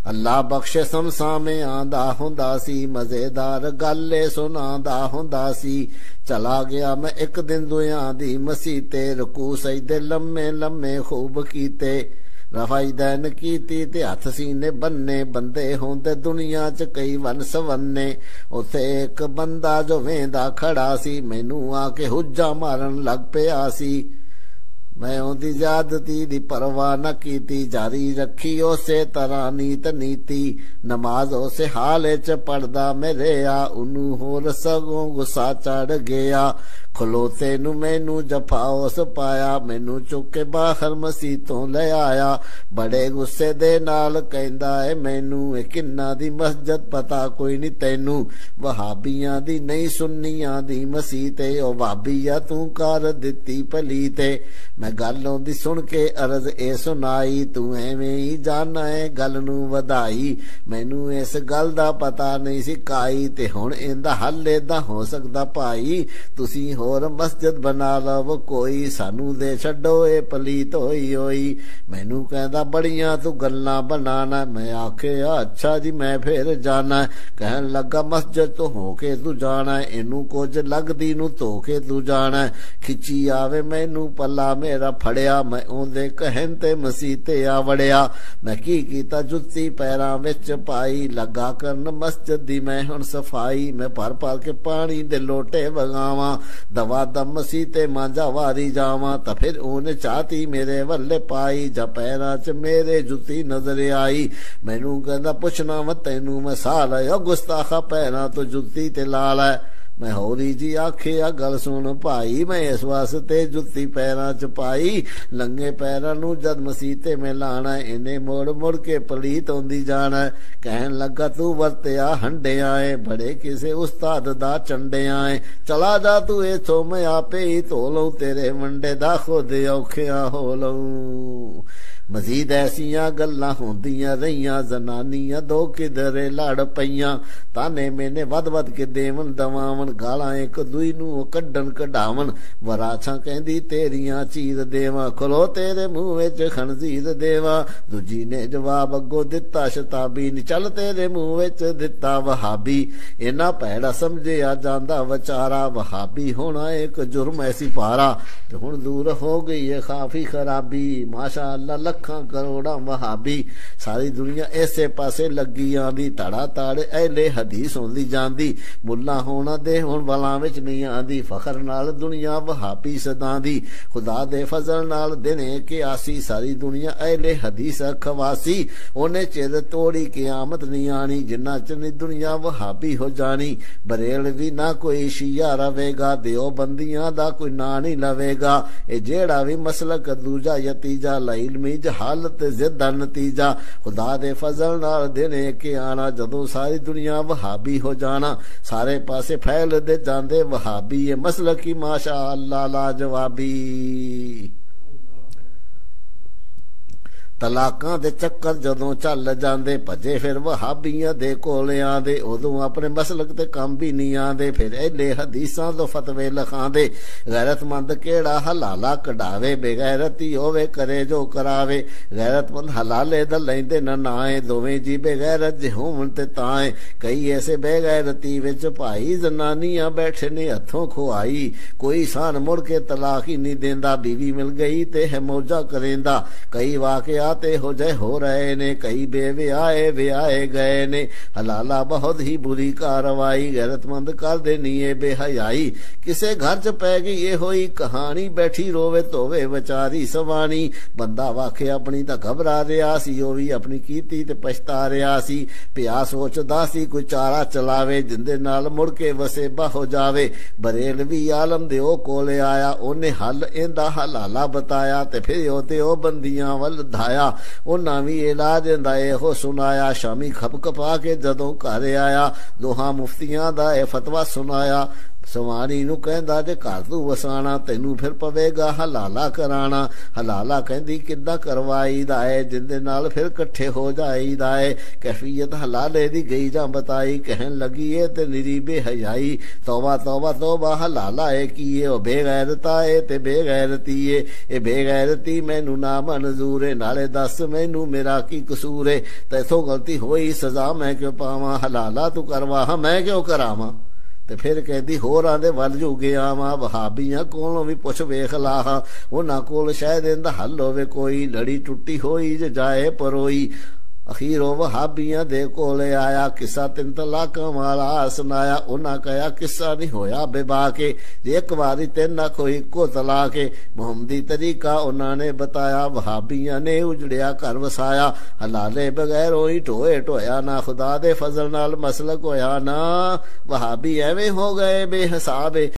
ਅੱਲਾ ਬਖਸ਼ੇ ਸਮਸਾਵੇਂ ਆਂਦਾ ਹੁੰਦਾ ਸੀ, ਮਜ਼ੇਦਾਰ ਗੱਲੇ ਸੁਣਾਉਂਦਾ ਹੁੰਦਾ ਸੀ। ਚਲਾ ਗਿਆ ਮੈਂ ਇੱਕ ਦਿਨ ਦੁਆਂ ਦੀ ਮਸੀਹ ਤੇ, ਰਕੂ ਸਜਦੇ ਲੰਮੇ ਲੰਮੇ ਖੂਬ ਕੀਤੇ। ਰਫਾਈ ਦੈਨ ਕੀਤੀ ਤੇ ਹੱਥ ਸੀਨੇ ਬੰਨੇ, ਬੰਦੇ ਹੁੰਦੇ ਦੁਨੀਆ 'ਚ ਕਈ ਵੰਨ ਸਵੰਨੇ। ਉੱਥੇ ਇੱਕ ਬੰਦਾ ਜੋ ਵੇਂਦਾ ਖੜਾ ਸੀ, ਮੈਨੂੰ ਆ ਕੇ ਹੁੱਜਾ ਮਾਰਨ ਲੱਗ ਪਿਆ ਸੀ। ਮੈਂ ਉਹਦੀ ਜ਼ਿਆਦਤੀ ਦੀ ਪਰਵਾਹ ਨਾ ਕੀਤੀ, ਜਾਰੀ ਰੱਖੀ ਉਸੇ ਤਰ੍ਹਾਂ ਨੀਤ ਨੀਤੀ। ਨਮਾਜ਼ ਉਸੇ ਹਾਲ 'ਚ ਪੜਦਾ ਮੇਰੇ ਆ, ਉਹਨੂੰ ਹੋਰ ਸਗੋਂ ਗੁੱਸਾ ਚੜ ਗਿਆ। ਖਲੋਤੇ ਨੂੰ ਮੈਨੂੰ ਜਫਾ ਉਸ ਪਾਇਆ, ਮੈਨੂੰ ਚੁੱਕ ਕੇ ਬਾਹਰ ਮਸੀਹ ਤੋਂ ਲੈ ਆਇਆ। ਬੜੇ ਗੁੱਸੇ ਦੇ ਨਾਲ ਕਹਿੰਦਾ ਏ ਮੈਨੂੰ, ਇਹ ਕਿੰਨਾ ਦੀ ਮਸਜਦ ਪਤਾ ਕੋਈ ਨਹੀਂ ਤੈਨੂੰ। ਵਹਾਬੀਆਂ ਦੀ ਨਹੀਂ ਸੁੰਨੀਆਂ ਦੀ ਮਸੀਹ ਤੇ, ਉਹ ਵਾਬੀਆ ਤੂੰ ਕਰ ਦਿੱਤੀ ਭਲੀ ਤੇ। ਮੈਂ ਗੱਲ ਆਉਂਦੀ ਸੁਣ ਕੇ ਅਰਜ਼ ਇਹ ਸੁਣਾਈ, ਤੂੰ ਐਵੇਂ ਹੀ ਜਾਣਾ ਏ ਗੱਲ ਨੂੰ ਵਧਾਈ। ਮੈਨੂੰ ਇਸ ਗੱਲ ਦਾ ਪਤਾ ਨਹੀਂ ਸੀ ਕਾਈ, ਤੇ ਹੁਣ ਇਹਦਾ ਹੱਲ ਏਦਾਂ ਹੋ ਸਕਦਾ ਭਾਈ। ਤੁਸੀਂ ਹੋਰ ਮਸਜਿਦ ਬਣਾ ਲਵੋ ਕੋਈ, ਸਾਨੂੰ ਦੇ ਛੱਡੋ ਇਹ ਪਲੀਤ ਹੋਈ ਹੋਈ। ਮੈਨੂੰ ਕਹਿੰਦਾ ਬੜੀਆਂ ਤੂੰ ਗੱਲਾਂ ਬਣਾਣਾ। ਮੈਂ ਆਖਿਆ ਅੱਛਾ ਜੀ ਮੈਂ ਫੇਰ ਜਾਣਾ। ਕਹਿਣ ਲੱਗਾ ਮਸਜਿਦ ਤੋਂ ਹੋ ਕੇ ਤੂੰ ਜਾਣਾ, ਇਹਨੂੰ ਕੁਝ ਲੱਗਦੀ ਨੂੰ ਧੋ ਕੇ ਤੂੰ ਜਾਣਾ। ਖਿੱਚੀ ਆਵੇ ਮੈਨੂੰ ਪੱਲਾ ਮੇਰਾ ਫੜਿਆ, ਮੈਂ ਉਹਦੇ ਕਹਿਣ ਤੇ ਮਸੀਹ ਤੇ ਆ ਵੜਿਆ। ਮੈਂ ਕੀ ਕੀਤਾ ਜੁੱਤੀ ਪੈਰਾਂ ਵਿੱਚ ਪਾਈ, ਲੱਗਾ ਕਰਨ ਮਸਜਿਦ ਦੀ ਮੈਂ ਹੁਣ ਸਫਾਈ। ਮੈਂ ਭਰ ਭਰ ਕੇ ਪਾਣੀ ਦੇ ਲੋਟੇ ਵਗਾਵਾਂ, ਦਵਾ ਦਮ ਮਸੀਹ ਤੇ ਮਾਂਜਾ ਵਾਰੀ ਜਾਵਾਂ। ਤਾਂ ਫਿਰ ਉਹਨੇ ਚਾਹਤੀ ਮੇਰੇ ਵੱਲੇ ਪਾਈ, ਜਾਂ ਪੈਰਾਂ 'ਚ ਮੇਰੇ ਜੁੱਤੀ ਨਜ਼ਰ ਆਈ। ਮੈਨੂੰ ਕਹਿੰਦਾ ਪੁੱਛਣਾ ਵਾ ਤੈਨੂੰ ਮੈਂ ਸਾਲ ਆ, ਗੁਸਤਾਖਾ ਪੈਰਾਂ ਤੋਂ ਜੁੱਤੀ ਤੇ ਲਾ ਲੈ। ਮੈਂ ਹੌਲੀ ਜੀ ਆਖਿਆ ਗੱਲ ਸੁਣ ਭਾਈ, ਮੈਂ ਇਸ ਵਾਸਤੇ ਜੁੱਤੀ ਪੈਰਾਂ 'ਚ ਪਾਈ। ਲੰਗੇ ਪੈਰਾਂ ਨੂੰ ਜਦ ਮਸੀਹ ਤੇ ਮੈਂ ਲਾਣਾ, ਇਹਨੇ ਮੋੜ ਮੋੜ ਕੇ ਪਲੀਤ ਆਉਂਦੀ ਜਾਣਾ। ਕਹਿਣ ਲੱਗਾ ਤੂੰ ਵਰਤਿਆ ਹੰਡਿਆ ਏ, ਬੜੇ ਕਿਸੇ ਉਸਤਾਦ ਦਾ ਚੰਡਿਆ ਏ। ਚਲਾ ਜਾ ਤੂੰ ਇਥੋਂ, ਮੈਂ ਆਪੇ ਹੀ ਧੋ ਲਊ ਤੇਰੇ ਵੰਡੇ ਦਾ, ਖੁਦ ਔਖਿਆ ਹੋ ਲਊ। ਮਜ਼ੀਦ ਐਸੀਆਂ ਗੱਲਾਂ ਹੁੰਦੀਆਂ ਰਹੀਆਂ, ਜ਼ਨਾਨੀਆਂ ਦੋ ਕਿਧਰੇ ਲੜ ਪਈਆਂ। ਤਾਨੇ ਮੈਨੇ ਵੱਧ ਵੱਧ ਕੇ ਦੇਵਨ ਦਵਾਵਨ, ਗਾਲਾਂ ਇੱਕ ਦੂਈ ਨੂੰ ਕੱਢਣ ਕਢਾਵਣ। ਵਰਾਛਾਂ ਕਹਿੰਦੀ ਤੇਰੀਆਂ ਚੀਰ ਦੇਵਾਂ, ਖਲੋ ਤੇਰੇ ਮੂੰਹ ਵਿੱਚ ਖਣਜ਼ੀਰ ਦੇਵਾਂ। ਦੂਜੀ ਨੇ ਜਵਾਬ ਅੱਗੋਂ ਦਿੱਤਾ ਸ਼ਤਾਬੀ, ਨੀ ਚੱਲ ਤੇਰੇ ਮੂੰਹ ਵਿੱਚ ਦਿੱਤਾ ਵਹਾਬੀ। ਇਹਨਾਂ ਭੈੜਾ ਸਮਝਿਆ ਜਾਂਦਾ ਵਿਚਾਰਾ, ਵਹਾਬੀ ਹੋਣਾ ਇੱਕ ਜੁਰਮ ਐਸੀ ਭਾਰਾ। ਤੇ ਹੁਣ ਦੂਰ ਹੋ ਗਈ ਹੈ ਕਾਫੀ ਖਰਾਬੀ, ਮਾਸ਼ਾ ਅੱਲਾ ਲੱਖਾਂ ਕਰੋੜਾਂ ਵਹਾਬੀ। ਸਾਰੀ ਦੁਨੀਆ ਇਸੇ ਪਾਸੇ ਲੱਗੀ ਆਂਦੀ, ਧੜਾ ਧੜ ਐਲੇ ਹਦੀਸ ਹੁੰਦੀ ਜਾਂਦੀ। ਮੁੱਲਾ ਹੋਣਾ ਦੇ ਹੁਣ ਵਾਲਾਂ ਵਿੱਚ ਨਹੀਂ ਆਂਦੀ, ਫਖਰ ਨਾਲ ਦੁਨੀਆ ਵਹਾਬੀ ਸਦਾਂ ਦੀ। ਖੁਦਾ ਦੇ ਫਜ਼ਲ ਨਾਲ ਦਿਨੇ ਕਿ ਆਸੀ, ਸਾਰੀ ਦੁਨੀਆ ਐਲੇ ਹਦੀਸ ਖਵਾਸੀ। ਉਹਨੇ ਚਿਰ ਤੋੜੀ ਕਿਆਮਤ ਨਹੀਂ ਆਣੀ, ਜਿੰਨਾ ਚਿਰ ਨੀ ਦੁਨੀਆ ਵਹਾਬੀ ਹੋ ਜਾਣੀ। ਬਰੇਲਵੀ ਨਾ ਕੋਈ ਸ਼ੀਆ ਰਵੇਗਾ, ਦਿਓ ਬੰਦੀਆਂ ਦਾ ਕੋਈ ਨਾਂ ਨਹੀਂ ਲਵੇਗਾ। ਇਹ ਜਿਹੜਾ ਵੀ ਮਸਲਕ ਦੂਜਾ ਯਤੀਜਾ, ਲਾਇਲਮੀ ਜਹਾਲਤ ਜ਼ਿਦ ਦਾ ਨਤੀਜਾ। ਖੁਦਾ ਦੇ ਫਜ਼ਲ ਨਾਲ ਦਿਨੇ ਕਿ ਆਣਾ, ਜਦੋਂ ਸਾਰੀ ਦੁਨੀਆ ਵਹਾਬੀ ਹੋ ਜਾਣਾ। ਸਾਰੇ ਪਾਸੇ ਫੈਲਦੇ ਜਾਂਦੇ ਵਹਾਬੀ, ਇਹ ਮਸਲਕੀ ਮਾਸ਼ਾ ਅੱਲਾ ਲਾਜਵਾਬੀ। ਤਲਾਕਾਂ ਦੇ ਚੱਕਰ ਜਦੋਂ ਚੱਲ ਜਾਂਦੇ, ਭੱਜੇ ਫਿਰ ਵਹਾਬੀਆਂ ਦੇ ਕੋਲ ਆਂਦੇ। ਉਦੋਂ ਆਪਣੇ ਮਸਲਕ ਤੇ ਕੰਮ ਵੀ ਨਹੀਂ ਆਂਦੇ, ਫਿਰ ਇਹਲੇ ਹਦੀਸਾਂ ਤੋਂ ਫਤਵੇ ਲਿਖਾਂਦੇ। ਗੈਰਤਮੰਦ ਕਿਹੜਾ ਹਲਾਲਾ ਕਢਾਵੇ, ਬੇਗੈਰਤੀ ਹੋਵੇ ਕਰੇ ਜੋ ਕਰਾਵੇ। ਗੈਰਤਮੰਦ ਹਲਾਲੇ ਦਾ ਲੈਂਦੇ ਨਾ ਨਾਏ, ਦੋਵੇਂ ਜੀ ਬੇਗੈਰਤ ਜੇ ਹੋਣ ਤੇ ਤਾਏ। ਕਈ ਐਸੇ ਬੇਗੈਰਤੀ ਵਿੱਚ ਭਾਈ, ਜ਼ਨਾਨੀਆਂ ਬੈਠੇ ਨੇ ਹੱਥੋਂ ਖੁਆਈ। ਕੋਈ ਸਾਨ ਮੁੜ ਕੇ ਤਲਾਕ ਹੀ ਨਹੀਂ ਦੇਂਦਾ, ਬੀਵੀ ਮਿਲ ਗਈ ਤੇ ਹੈ ਮੌਜਾ ਕਰੇਂਦਾ। ਕਈ ਵਾਕਿਆ ਤੇ ਹੋ ਜਾਏ ਹੋ ਰਹੇ ਨੇ, ਕਈ ਬੇਵਿਆਏ ਵਿਆਹੇ ਗਏ ਨੇ। ਹਲਾਲਾ ਬਹੁਤ ਹੀ ਬੁਰੀ ਕਾਰਵਾਈ, ਗੈਰਤਮੰਦ ਕਰਦੇ ਨੀਏ ਬੇਹਯਾਈ। ਕਿਸੇ ਘਰ 'ਚ ਪੈ ਗਈ ਇਹੋ ਹੀ ਕਹਾਣੀ, ਬੈਠੀ ਰੋਵੇ ਧੋਵੇ ਵਿਚਾਰੀ ਸਵਾਣੀ। ਬੰਦਾ ਵਾਖੇ ਆਪਣੀ ਤਾਂ ਘਬਰਾ ਰਿਹਾ ਸੀ, ਉਹ ਵੀ ਆਪਣੀ ਕੀਤੀ ਤੇ ਪਛਤਾ ਰਿਹਾ ਸੀ। ਪਿਆ ਸੋਚਦਾ ਸੀ ਕੋਈ ਚਾਰਾ ਚਲਾਵੇ, ਜਿੰਦੇ ਨਾਲ ਮੁੜ ਕੇ ਵਸੇਬਾ ਹੋ ਜਾਵੇ। ਬਰੇਲਵੀ ਆਲਮ ਦੇ ਉਹ ਕੋਲੇ ਆਇਆ, ਉਹਨੇ ਹੱਲ ਇਹਦਾ ਹਲਾਲਾ ਬਤਾਇਆ। ਤੇ ਫਿਰ ਉਹ ਤੇ ਉਹ ਬੰਦੀਆਂ ਵੱਲ ਧਾਇਆ, ਉਹਨਾਂ ਵੀ ਇਲਾਜ ਦਾ ਇਹੋ ਸੁਣਾਇਆ। ਸ਼ਾਮੀ ਖਪ ਖਪਾ ਕੇ ਜਦੋਂ ਘਰ ਆਇਆ, ਦੋਹਾਂ ਮੁਫਤੀਆਂ ਦਾ ਇਹ ਫਤਵਾ ਸੁਣਾਇਆ। ਸਵਾਰੀ ਨੂੰ ਕਹਿੰਦਾ ਜੇ ਘਰ ਤੂੰ ਵਸਾਣਾ ਤੈਨੂੰ ਫਿਰ ਪਵੇਗਾ ਹਲਾਲਾ ਕਰਾਣਾ। ਹਲਾਲਾ ਕਹਿੰਦੀ ਕਿੱਦਾਂ ਕਰਵਾਈਦਾ ਏ, ਜਿੰਦੇ ਨਾਲ ਫਿਰ ਇਕੱਠੇ ਹੋ ਜਾਈਦਾ ਏ। ਕੈਫੀਅਤ ਹਲਾਲੇ ਦੀ ਗਈ ਜਾਂ ਬਤਾਈ, ਕਹਿਣ ਲੱਗੀ ਏ ਤੇ ਨਿਰੀ ਬੇਹਯਾਈ। ਤੌਬਾ ਤੌਬਾ ਤੌਬਾ ਹਲਾਲਾ ਏ ਕੀ ਏ, ਉਹ ਬੇਗੈਰਤਾ ਏ ਤੇ ਬੇਗੈਰਤੀ ਏ। ਇਹ ਬੇਗੈਰਤੀ ਮੈਨੂੰ ਨਾ ਮਨਜ਼ੂਰ ਏ, ਨਾਲੇ ਦੱਸ ਮੈਨੂੰ ਮੇਰਾ ਕੀ ਕਸੂਰ ਏ। ਤੈਥੋਂ ਗਲਤੀ ਹੋਈ ਸਜ਼ਾ ਮੈਂ ਕਿਉਂ ਪਾਵਾਂ, ਹਲਾਲਾ ਤੂੰ ਕਰਵਾ ਮੈਂ ਕਿਉਂ ਕਰਾਵਾਂ। ਤੇ ਫਿਰ ਕਹਿੰਦੀ ਹੋਰਾਂ ਦੇ ਵੱਲ ਜੂ ਗਿਆ ਵਾਂ, ਵਹਾਬੀਆਂ ਕੋਲੋਂ ਵੀ ਪੁੱਛ ਵੇਖ ਲਾ, ਉਹਨਾਂ ਕੋਲ ਸ਼ਾਇਦ ਇਹਦਾ ਹੱਲ ਹੋਵੇ ਕੋਈ। ਲੜੀ ਟੁੱਟੀ ਹੋਈ ਜੇ ਜਾਏ ਪਰੋਈ। ਅਖੀਰ ਉਹ ਵਹਾਬੀਆਂ ਦੇ ਕੋਲ ਆਇਆ, ਕਿੱਸਾ 3 ਤਲਾਕਾਂ ਵਾਲਾ ਸੁਣਾਇਆ। ਉਹਨਾਂ ਕਹਿਆ ਕਿੱਸਾ ਨਹੀਂ ਹੋਇਆ ਬੇਬਾ ਕੇ, ਜੇ ਇੱਕ ਵਾਰੀ 3 ਆਖੋ ਇੱਕੋ ਤਲਾਕ ਏ। ਮੁਹੰਮਦੀ ਤਰੀਕਾ ਉਹਨਾਂ ਨੇ ਬਤਾਇਆ, ਵਹਾਬੀਆਂ ਨੇ ਉਜੜਿਆ ਘਰ ਵਸਾਇਆ। ਹਲਾਲੇ ਬਗੈਰੋਂ ਹੀ ਢੋਏ ਢੋਇਆ ਨਾ, ਖੁਦਾ ਦੇ ਫਜ਼ਲ ਨਾਲ ਮਸਲਕ ਹੋਇਆ ਨਾ। ਵਹਾਬੀ ਐਵੇਂ ਹੋ ਗਏ ਬੇਹਿਸਾਬ ਏ।